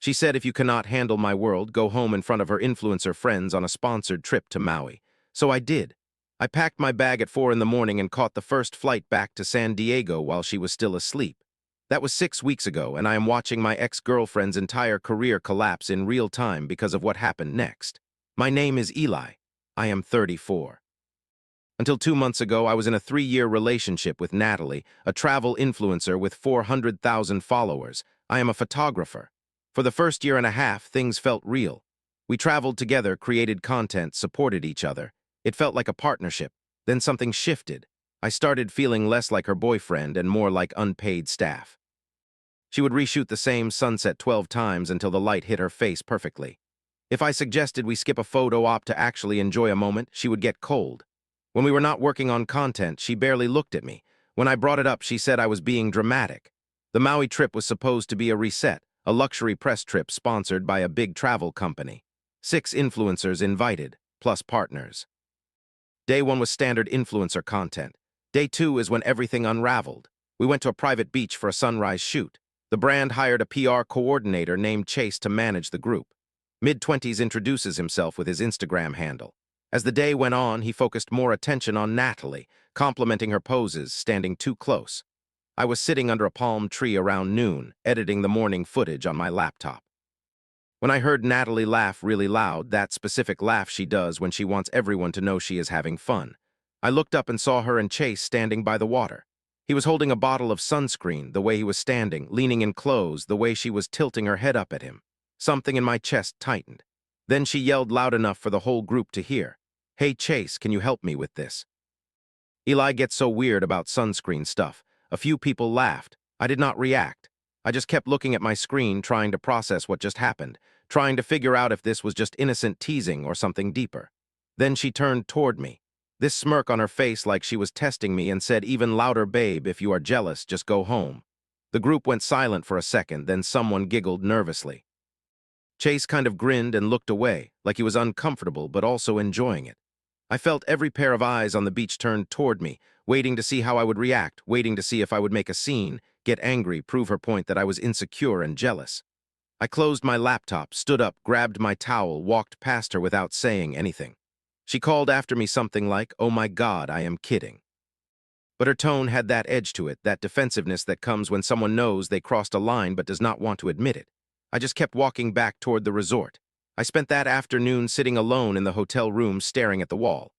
She said if you cannot handle my world, go home in front of her influencer friends on a sponsored trip to Maui. So I did. I packed my bag at 4 in the morning and caught the first flight back to San Diego while she was still asleep. That was 6 weeks ago, and I am watching my ex-girlfriend's entire career collapse in real time because of what happened next. My name is Eli. I am 34. Until 2 months ago, I was in a 3-year relationship with Natalie, a travel influencer with 400,000 followers. I am a photographer. For the first year and a half, things felt real. We traveled together, created content, supported each other. It felt like a partnership. Then something shifted. I started feeling less like her boyfriend and more like unpaid staff. She would reshoot the same sunset 12 times until the light hit her face perfectly. If I suggested we skip a photo op to actually enjoy a moment, she would get cold. When we were not working on content, she barely looked at me. When I brought it up, she said I was being dramatic. The Maui trip was supposed to be a reset, a luxury press trip sponsored by a big travel company. 6 influencers invited, plus partners. Day 1 was standard influencer content. Day 2 is when everything unraveled. We went to a private beach for a sunrise shoot. The brand hired a PR coordinator named Chase to manage the group. Mid-20s introduces himself with his Instagram handle. As the day went on, he focused more attention on Natalie, complimenting her poses, standing too close. I was sitting under a palm tree around noon, editing the morning footage on my laptop. When I heard Natalie laugh really loud, that specific laugh she does when she wants everyone to know she is having fun, I looked up and saw her and Chase standing by the water. He was holding a bottle of sunscreen, the way he was standing, leaning in close, the way she was tilting her head up at him. Something in my chest tightened. Then she yelled loud enough for the whole group to hear. "Hey Chase, can you help me with this?" Eli gets so weird about sunscreen stuff. A few people laughed. I did not react. I just kept looking at my screen, trying to process what just happened, trying to figure out if this was just innocent teasing or something deeper. Then she turned toward me, this smirk on her face like she was testing me, and said even louder, "Babe, if you are jealous, just go home." The group went silent for a second, then someone giggled nervously. Chase kind of grinned and looked away, like he was uncomfortable but also enjoying it. I felt every pair of eyes on the beach turned toward me, waiting to see how I would react, waiting to see if I would make a scene, get angry, prove her point that I was insecure and jealous. I closed my laptop, stood up, grabbed my towel, walked past her without saying anything. She called after me something like, "Oh my God, I am kidding." But her tone had that edge to it, that defensiveness that comes when someone knows they crossed a line but does not want to admit it. I just kept walking back toward the resort. I spent that afternoon sitting alone in the hotel room staring at the wall.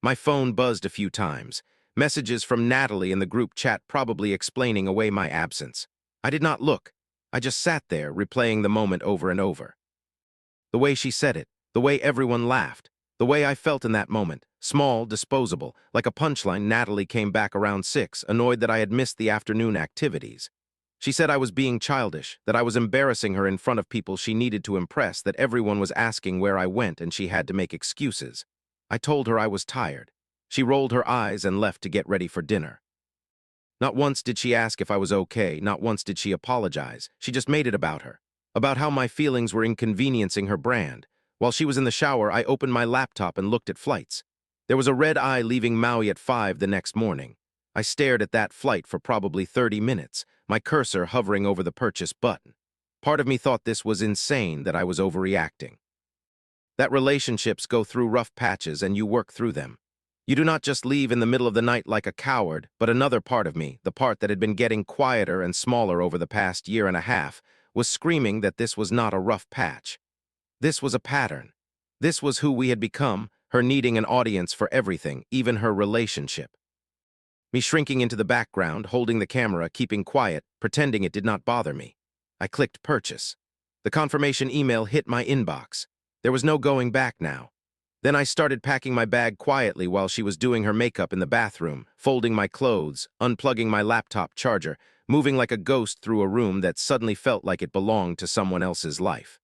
My phone buzzed a few times. Messages from Natalie in the group chat probably explaining away my absence. I did not look. I just sat there, replaying the moment over and over. The way she said it, the way everyone laughed, the way I felt in that moment, small, disposable, like a punchline. Natalie came back around 6, annoyed that I had missed the afternoon activities. She said I was being childish, that I was embarrassing her in front of people she needed to impress, that everyone was asking where I went and she had to make excuses. I told her I was tired. She rolled her eyes and left to get ready for dinner. Not once did she ask if I was okay, not once did she apologize. She just made it about her, about how my feelings were inconveniencing her brand. While she was in the shower, I opened my laptop and looked at flights. There was a red eye leaving Maui at 5 the next morning. I stared at that flight for probably 30 minutes, my cursor hovering over the purchase button. Part of me thought this was insane, that I was overreacting. That relationships go through rough patches and you work through them. You do not just leave in the middle of the night like a coward, but another part of me, the part that had been getting quieter and smaller over the past year and a half, was screaming that this was not a rough patch. This was a pattern. This was who we had become, her needing an audience for everything, even her relationship. Me shrinking into the background, holding the camera, keeping quiet, pretending it did not bother me. I clicked purchase. The confirmation email hit my inbox. There was no going back now. Then I started packing my bag quietly while she was doing her makeup in the bathroom, folding my clothes, unplugging my laptop charger, moving like a ghost through a room that suddenly felt like it belonged to someone else's life.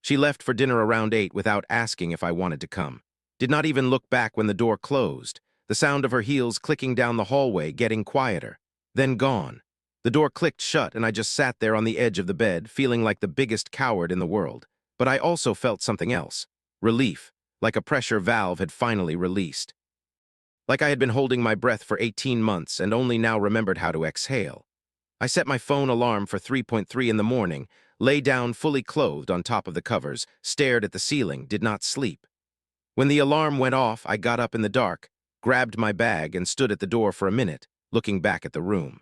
She left for dinner around 8 without asking if I wanted to come. Did not even look back when the door closed. The sound of her heels clicking down the hallway, getting quieter. Then gone. The door clicked shut and I just sat there on the edge of the bed, feeling like the biggest coward in the world. But I also felt something else. Relief, like a pressure valve had finally released. Like I had been holding my breath for 18 months and only now remembered how to exhale. I set my phone alarm for 3:30 in the morning, Lay down fully clothed on top of the covers, stared at the ceiling, did not sleep. When the alarm went off, I got up in the dark, grabbed my bag, and stood at the door for a minute, looking back at the room.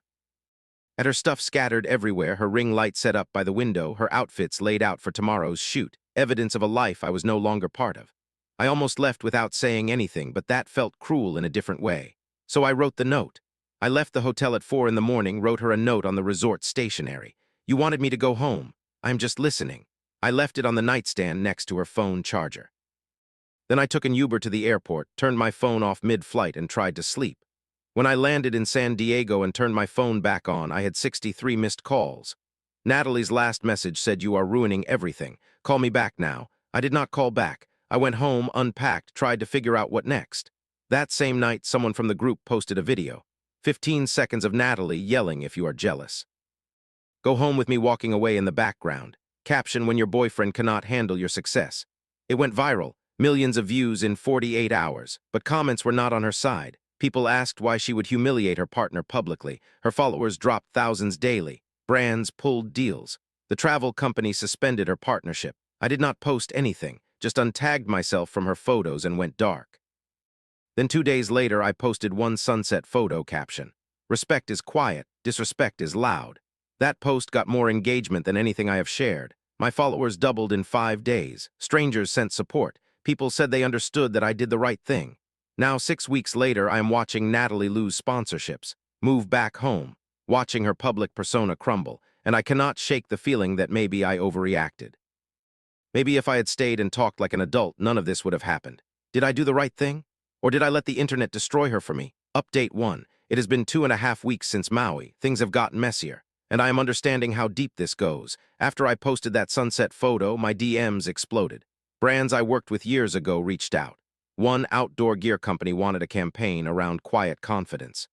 At her stuff scattered everywhere, her ring light set up by the window, her outfits laid out for tomorrow's shoot, evidence of a life I was no longer part of. I almost left without saying anything, but that felt cruel in a different way. So I wrote the note. I left the hotel at 4 in the morning, wrote her a note on the resort stationery. You wanted me to go home. I'm just listening. I left it on the nightstand next to her phone charger. Then I took an Uber to the airport, turned my phone off mid-flight, and tried to sleep. When I landed in San Diego and turned my phone back on, I had 63 missed calls. Natalie's last message said, "You are ruining everything. Call me back now." I did not call back. I went home, unpacked, tried to figure out what next. That same night, someone from the group posted a video. 15 seconds of Natalie yelling, "If you are jealous, go home with me," walking away in the background. Caption, "When your boyfriend cannot handle your success." It went viral, millions of views in 48 hours, but comments were not on her side. People asked why she would humiliate her partner publicly. Her followers dropped thousands daily. Brands pulled deals. The travel company suspended her partnership. I did not post anything, just untagged myself from her photos and went dark. Then 2 days later, I posted one sunset photo caption. "Respect is quiet, disrespect is loud." That post got more engagement than anything I have shared. My followers doubled in 5 days. Strangers sent support. People said they understood that I did the right thing. Now, 6 weeks later, I am watching Natalie lose sponsorships, move back home, watching her public persona crumble, and I cannot shake the feeling that maybe I overreacted. Maybe if I had stayed and talked like an adult, none of this would have happened. Did I do the right thing? Or did I let the internet destroy her for me? Update 1. It has been 2.5 weeks since Maui. Things have gotten messier, and I am understanding how deep this goes. After I posted that sunset photo, my DMs exploded. Brands I worked with years ago reached out. One outdoor gear company wanted a campaign around quiet confidence.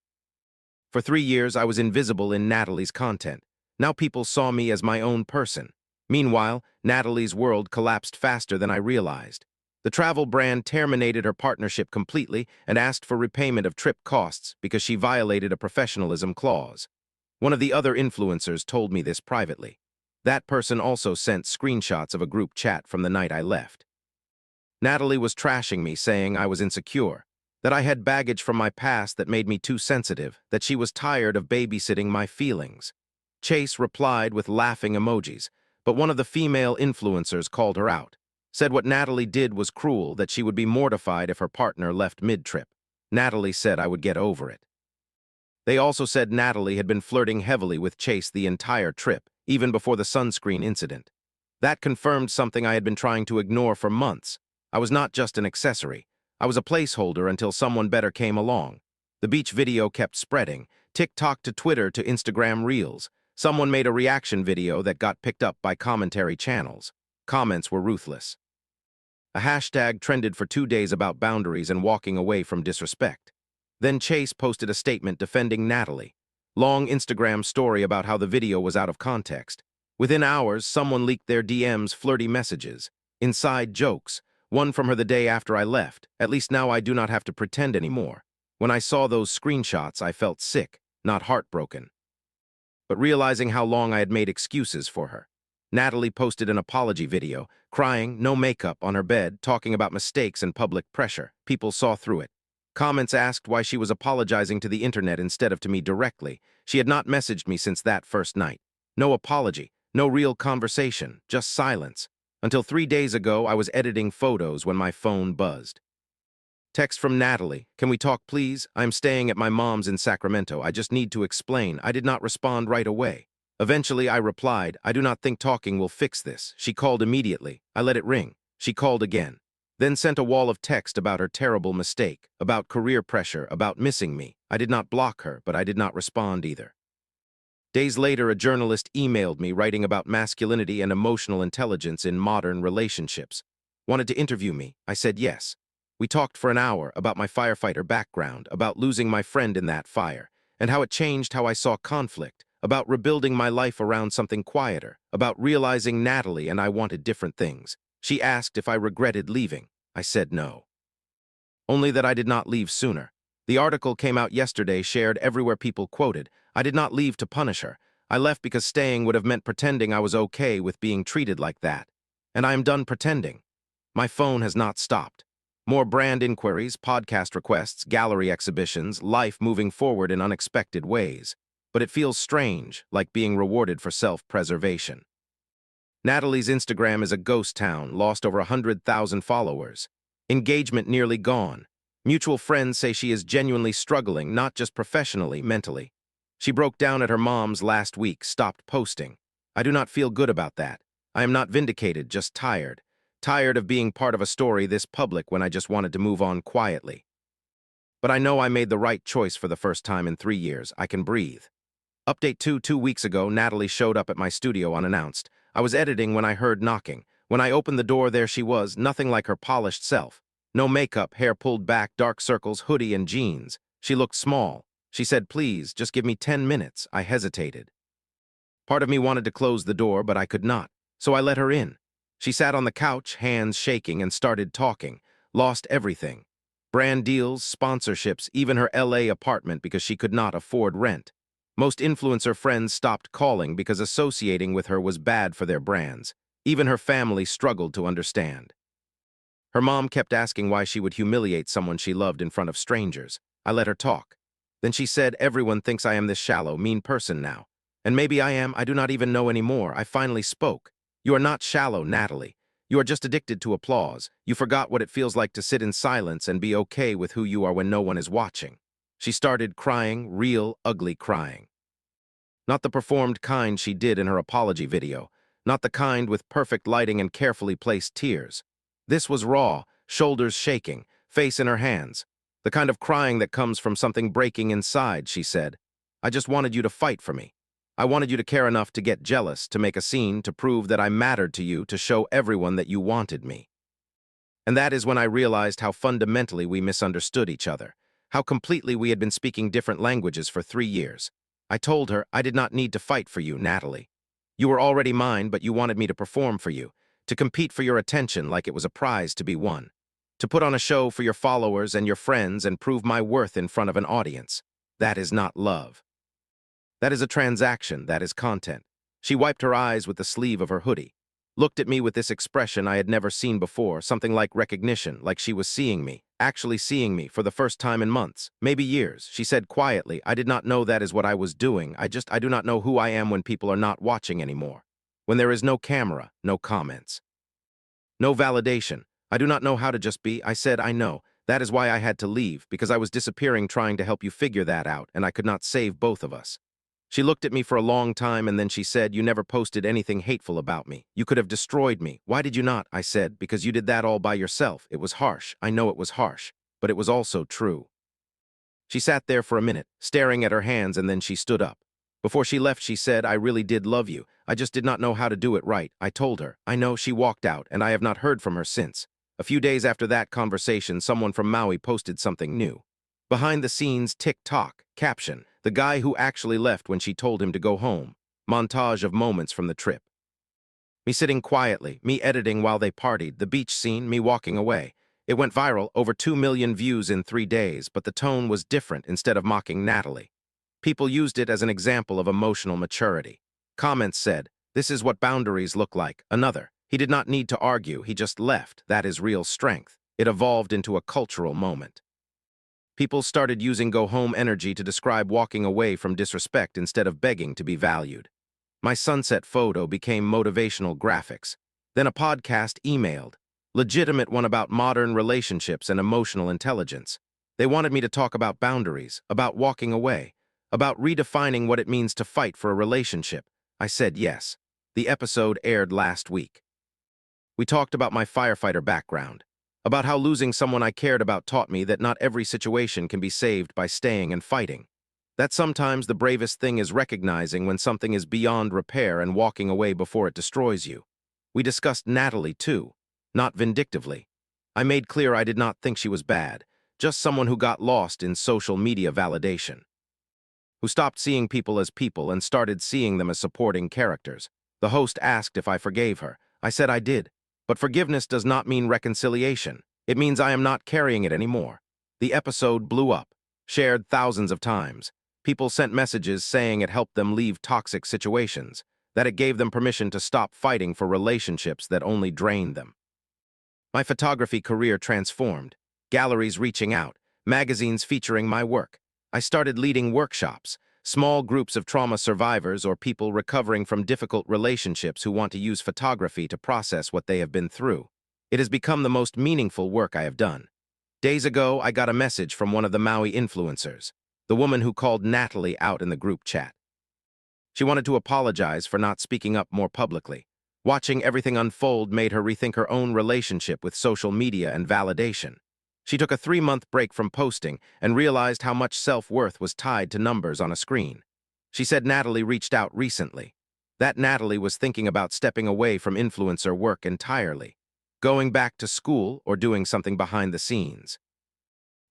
For 3 years, I was invisible in Natalie's content. Now people saw me as my own person. Meanwhile, Natalie's world collapsed faster than I realized. The travel brand terminated her partnership completely and asked for repayment of trip costs because she violated a professionalism clause. One of the other influencers told me this privately. That person also sent screenshots of a group chat from the night I left. Natalie was trashing me, saying I was insecure, that I had baggage from my past that made me too sensitive, that she was tired of babysitting my feelings. Chase replied with laughing emojis, but one of the female influencers called her out, said what Natalie did was cruel, that she would be mortified if her partner left mid-trip. Natalie said I would get over it. They also said Natalie had been flirting heavily with Chase the entire trip, even before the sunscreen incident. That confirmed something I had been trying to ignore for months. I was not just an accessory. I was a placeholder until someone better came along. The beach video kept spreading, TikTok to Twitter to Instagram Reels. Someone made a reaction video that got picked up by commentary channels. Comments were ruthless. A hashtag trended for 2 days about boundaries and walking away from disrespect. Then Chase posted a statement defending Natalie. Long Instagram story about how the video was out of context. Within hours, someone leaked their DMs flirty messages, inside jokes, one from her the day after I left. At least now I do not have to pretend anymore. When I saw those screenshots, I felt sick, not heartbroken, but realizing how long I had made excuses for her. Natalie posted an apology video, crying, no makeup, on her bed, talking about mistakes and public pressure. People saw through it. Comments asked why she was apologizing to the internet instead of to me directly. She had not messaged me since that first night. No apology, no real conversation, just silence. Until 3 days ago, I was editing photos when my phone buzzed. Text from Natalie, "Can we talk, please? I'm staying at my mom's in Sacramento. I just need to explain." I did not respond right away. Eventually, I replied, "I do not think talking will fix this." She called immediately. I let it ring. She called again. Then sent a wall of text about her terrible mistake, about career pressure, about missing me. I did not block her, but I did not respond either. Days later, a journalist emailed me writing about masculinity and emotional intelligence in modern relationships. Wanted to interview me. I said yes. We talked for an hour about my firefighter background, about losing my friend in that fire, and how it changed how I saw conflict, about rebuilding my life around something quieter, about realizing Natalie and I wanted different things. She asked if I regretted leaving. I said no. Only that I did not leave sooner. The article came out yesterday, shared everywhere, people quoted, "I did not leave to punish her. I left because staying would have meant pretending I was okay with being treated like that. And I am done pretending. My phone has not stopped. More brand inquiries, podcast requests, gallery exhibitions, life moving forward in unexpected ways. But it feels strange, like being rewarded for self-preservation. Natalie's Instagram is a ghost town, lost over 100,000 followers. Engagement nearly gone. Mutual friends say she is genuinely struggling, not just professionally, mentally. She broke down at her mom's last week, stopped posting. I do not feel good about that. I am not vindicated, just tired. Tired of being part of a story this public when I just wanted to move on quietly. But I know I made the right choice for the first time in 3 years. I can breathe. Update 2 weeks ago, Natalie showed up at my studio unannounced. I was editing when I heard knocking. When I opened the door, there she was, nothing like her polished self. No makeup, hair pulled back, dark circles, hoodie and jeans. She looked small. She said, "Please, just give me 10 minutes. I hesitated. Part of me wanted to close the door, but I could not. So I let her in. She sat on the couch, hands shaking, and started talking. Lost everything. Brand deals, sponsorships, even her LA apartment because she could not afford rent. Most influencer friends stopped calling because associating with her was bad for their brands. Even her family struggled to understand. Her mom kept asking why she would humiliate someone she loved in front of strangers. I let her talk. Then she said, "Everyone thinks I am this shallow, mean person now. And maybe I am, I do not even know anymore." I finally spoke. "You are not shallow, Natalie. You are just addicted to applause. You forgot what it feels like to sit in silence and be okay with who you are when no one is watching." She started crying, real, ugly crying. Not the performed kind she did in her apology video. Not the kind with perfect lighting and carefully placed tears. This was raw, shoulders shaking, face in her hands. The kind of crying that comes from something breaking inside, she said. "I just wanted you to fight for me. I wanted you to care enough to get jealous, to make a scene, to prove that I mattered to you, to show everyone that you wanted me." And that is when I realized how fundamentally we misunderstood each other, how completely we had been speaking different languages for 3 years. I told her, "I did not need to fight for you, Natalie. You were already mine, but you wanted me to perform for you, to compete for your attention like it was a prize to be won, to put on a show for your followers and your friends and prove my worth in front of an audience. That is not love. That is a transaction, that is content." She wiped her eyes with the sleeve of her hoodie, looked at me with this expression I had never seen before, something like recognition, like she was seeing me, actually seeing me for the first time in months, maybe years. She said quietly, "I did not know that is what I was doing. I do not know who I am when people are not watching anymore. When there is no camera, no comments, no validation. I do not know how to just be." I said, "I know. That is why I had to leave, because I was disappearing trying to help you figure that out, and I could not save both of us." She looked at me for a long time, and then she said, "You never posted anything hateful about me. You could have destroyed me. Why did you not?" I said, "Because you did that all by yourself. It was harsh. I know it was harsh, but it was also true." She sat there for a minute, staring at her hands, and then she stood up. Before she left, she said, "I really did love you. I just did not know how to do it right." I told her. I know. She walked out, and I have not heard from her since. A few days after that conversation, someone from Maui posted something new. Behind the scenes, TikTok, caption, "The guy who actually left when she told him to go home." Montage of moments from the trip. Me sitting quietly, me editing while they partied, the beach scene, me walking away. It went viral, over 2 million views in 3 days, but the tone was different instead of mocking Natalie. People used it as an example of emotional maturity. Comments said, "This is what boundaries look like." Another, "He did not need to argue, he just left. That is real strength." It evolved into a cultural moment. People started using go home energy to describe walking away from disrespect instead of begging to be valued. My sunset photo became motivational graphics. Then a podcast emailed, legitimate one about modern relationships and emotional intelligence. They wanted me to talk about boundaries, about walking away, about redefining what it means to fight for a relationship. I said yes. The episode aired last week. We talked about my firefighter background, about how losing someone I cared about taught me that not every situation can be saved by staying and fighting. That sometimes the bravest thing is recognizing when something is beyond repair and walking away before it destroys you. We discussed Natalie, too, not vindictively. I made clear I did not think she was bad, just someone who got lost in social media validation, who stopped seeing people as people and started seeing them as supporting characters. The host asked if I forgave her. I said I did. But forgiveness does not mean reconciliation. It means I am not carrying it anymore. The episode blew up, shared thousands of times. People sent messages saying it helped them leave toxic situations, that it gave them permission to stop fighting for relationships that only drained them. My photography career transformed, galleries reaching out, magazines featuring my work. I started leading workshops, small groups of trauma survivors or people recovering from difficult relationships who want to use photography to process what they have been through. It has become the most meaningful work I have done. Days ago, I got a message from one of the Maui influencers, the woman who called Natalie out in the group chat. She wanted to apologize for not speaking up more publicly. Watching everything unfold made her rethink her own relationship with social media and validation. She took a 3-month break from posting and realized how much self-worth was tied to numbers on a screen. She said Natalie reached out recently. That Natalie was thinking about stepping away from influencer work entirely, going back to school or doing something behind the scenes.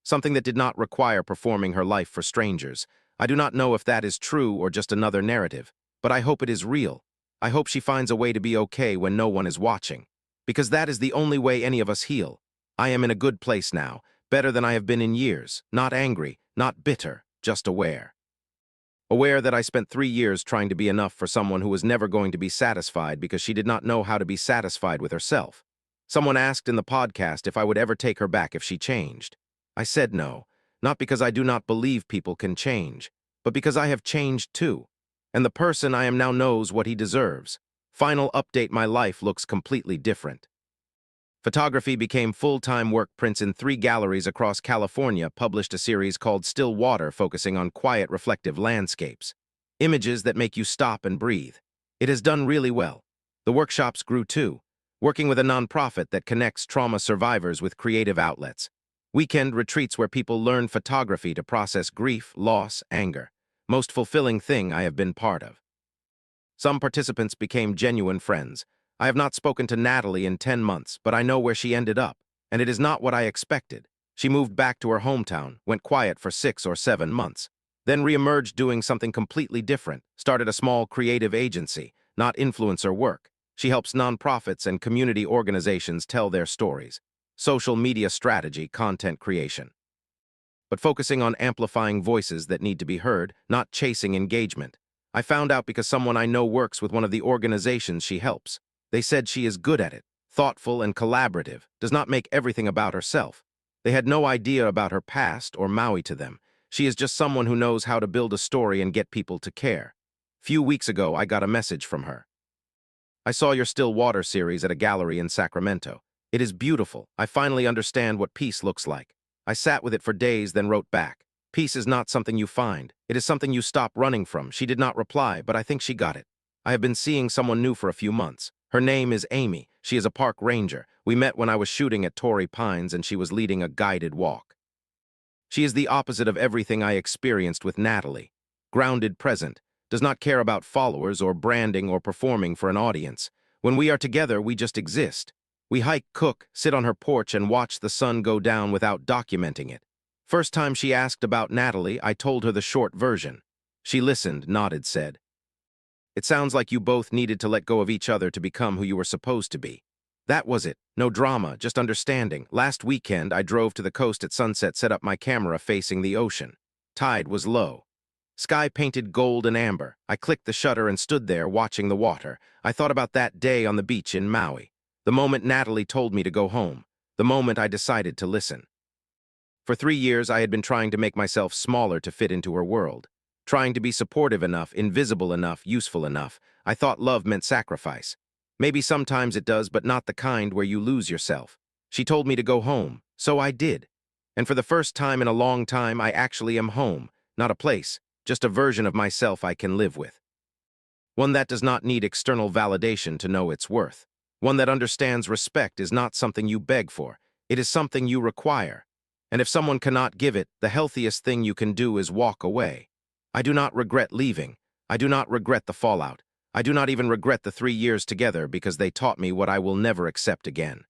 Something that did not require performing her life for strangers. I do not know if that is true or just another narrative, but I hope it is real. I hope she finds a way to be okay when no one is watching, because that is the only way any of us heal. I am in a good place now, better than I have been in years, not angry, not bitter, just aware. Aware that I spent 3 years trying to be enough for someone who was never going to be satisfied because she did not know how to be satisfied with herself. Someone asked in the podcast if I would ever take her back if she changed. I said no, not because I do not believe people can change, but because I have changed too, and the person I am now knows what he deserves. Final update: my life looks completely different. Photography became full-time work. Prints in 3 galleries across California published a series called Still Water, focusing on quiet, reflective landscapes. Images that make you stop and breathe. It has done really well. The workshops grew too, working with a nonprofit that connects trauma survivors with creative outlets. Weekend retreats where people learn photography to process grief, loss, anger. Most fulfilling thing I have been part of. Some participants became genuine friends. I have not spoken to Natalie in 10 months, but I know where she ended up, and it is not what I expected. She moved back to her hometown, went quiet for 6 or 7 months, then reemerged doing something completely different, started a small creative agency, not influencer work. She helps nonprofits and community organizations tell their stories. Social media strategy, content creation. But focusing on amplifying voices that need to be heard, not chasing engagement. I found out because someone I know works with one of the organizations she helps. They said she is good at it, thoughtful and collaborative, does not make everything about herself. They had no idea about her past or Maui to them. She is just someone who knows how to build a story and get people to care. Few weeks ago, I got a message from her. I saw your Still Water series at a gallery in Sacramento. It is beautiful. I finally understand what peace looks like. I sat with it for days, then wrote back. Peace is not something you find. It is something you stop running from. She did not reply, but I think she got it. I have been seeing someone new for a few months. Her name is Amy. She is a park ranger. We met when I was shooting at Torrey Pines and she was leading a guided walk. She is the opposite of everything I experienced with Natalie. Grounded, present, does not care about followers or branding or performing for an audience. When we are together, we just exist. We hike, cook, sit on her porch and watch the sun go down without documenting it. First time she asked about Natalie, I told her the short version. She listened, nodded, said, "It sounds like you both needed to let go of each other to become who you were supposed to be." That was it. No drama, just understanding. Last weekend, I drove to the coast at sunset, set up my camera facing the ocean. Tide was low. Sky painted gold and amber. I clicked the shutter and stood there watching the water. I thought about that day on the beach in Maui. The moment Natalie told me to go home. The moment I decided to listen. For 3 years, I had been trying to make myself smaller to fit into her world. Trying to be supportive enough, invisible enough, useful enough. I thought love meant sacrifice. Maybe sometimes it does, but not the kind where you lose yourself. She told me to go home, so I did. And for the first time in a long time, I actually am home. Not a place, just a version of myself I can live with. One that does not need external validation to know its worth. One that understands respect is not something you beg for. It is something you require. And if someone cannot give it, the healthiest thing you can do is walk away. I do not regret leaving. I do not regret the fallout. I do not even regret the 3 years together because they taught me what I will never accept again.